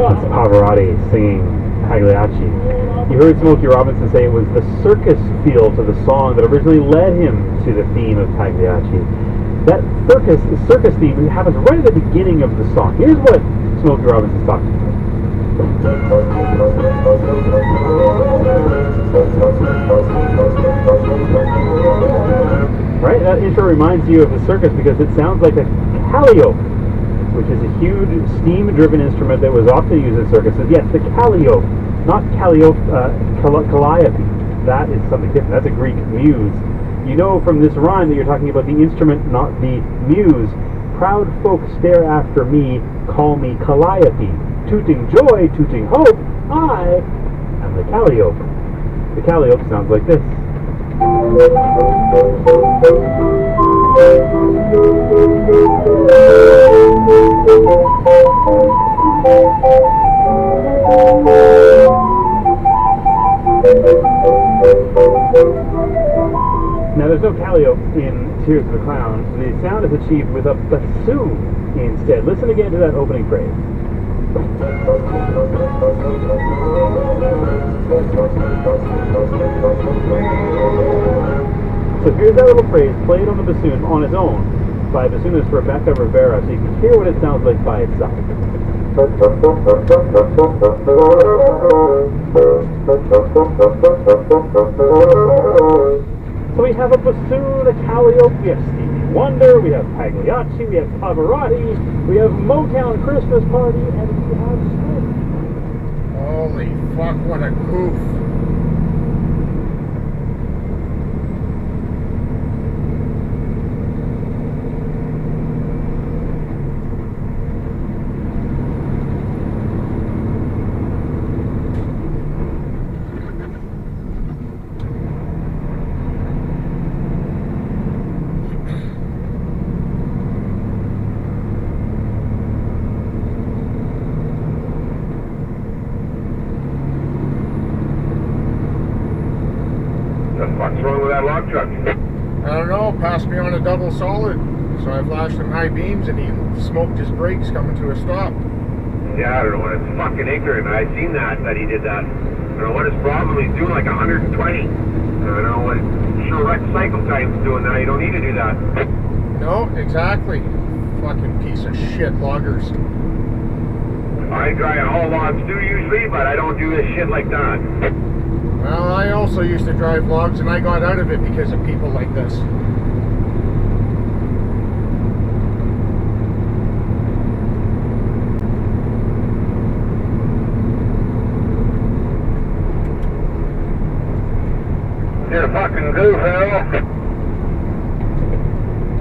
That's Pavarotti singing Pagliacci. You heard Smokey Robinson say it was the circus feel to the song that originally led him to the theme of Pagliacci. That circus theme happens right at the beginning of the song. Here's what Smokey Robinson's talking about. Right? That intro reminds you of the circus because it sounds like a calliope, which is a huge steam-driven instrument that was often used in circuses. Yes, the calliope, not calliope, calliope. That is something different. That's a Greek muse. You know from this rhyme that you're talking about the instrument, not the muse. Proud folk stare after me, call me calliope. Tooting joy, tooting hope, I am the calliope. The calliope sounds like this. Now there's no calliope in Tears of a Clown. The sound is achieved with a bassoon instead. Listen again to that opening phrase. So here's that little phrase played on the bassoon on its own by bassoonist Rebecca Rivera, so you can hear what it sounds like by itself. So we have a bassoon, a calliope, we have Stevie Wonder, we have Pagliacci, we have Pavarotti, we have Motown Christmas Party, and we have Swing. Holy fuck, what a goof. What's wrong with that log truck? I don't know, passed me on a double solid. So I flashed him high beams and he smoked his brakes coming to a stop. Yeah, I don't know what, it's fucking ignorant. I seen that he did that. I don't know what his problem, he's doing like 120. I don't know what, sure what cycle time's doing that, you don't need to do that. No, exactly. Fucking piece of shit loggers. I dry all logs too usually, but I don't do this shit like that. Well, I also used to drive logs and I got out of it because of people like this. You're a fucking goof, Al.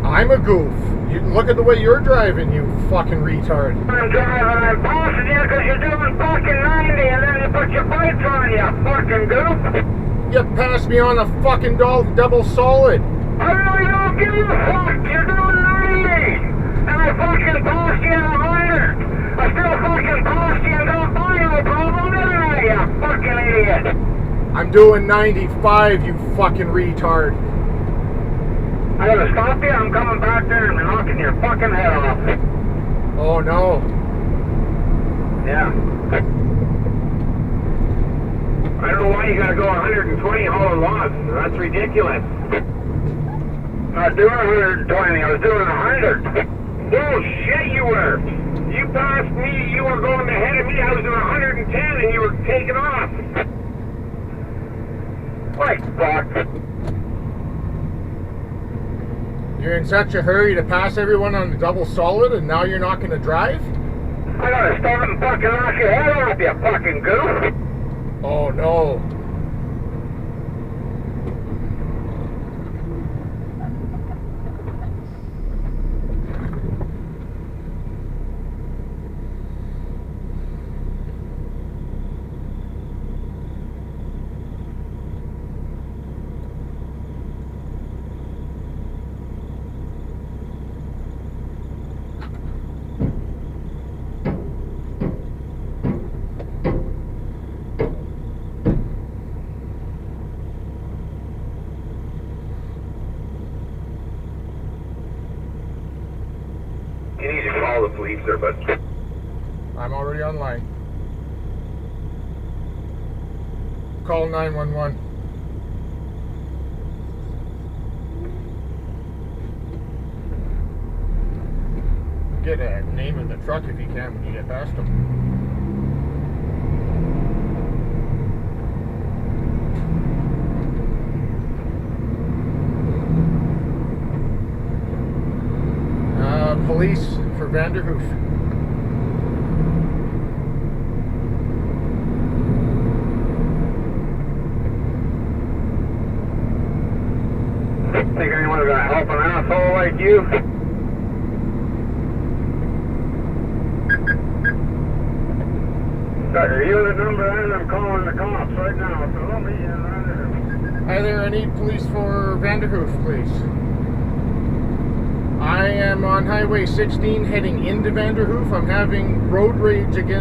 I'm a goof. You look at the way you're driving, you fucking retard. I'm driving, I'm passing you because you're doing fucking 90 and then you put your brakes on, you fucking goof. You passed me on a fucking double solid. I really don't give a fuck. You're doing 90. And I fucking passed you at 100. I still fucking passed you and got by no problem, didn't I, you fucking idiot? I'm doing 95, you fucking retard. I'm gonna stop you. I'm coming back there and knocking your fucking head off. Oh no. Yeah. I don't know why you gotta go 120 hauling logs. That's ridiculous. I was doing 120. I was doing 100. Bullshit, you were. You passed me. You were going ahead of me. I was doing 110 and you were taking off. Like fuck. You're in such a hurry to pass everyone on the double solid and now you're not going to drive? I gotta stop and fucking knock your head off, you fucking goof. Oh no. sir, but I'm already online. Call 911. Get a name of the truck if you can when you get past them. Police for Vanderhoof. think anyone's gonna help an asshole like you? Got your unit number and I'm calling the cops right now, so let me in right there. Hi there, I need police for Vanderhoof, please. I am on Highway 16 heading into Vanderhoof. I'm having road rage against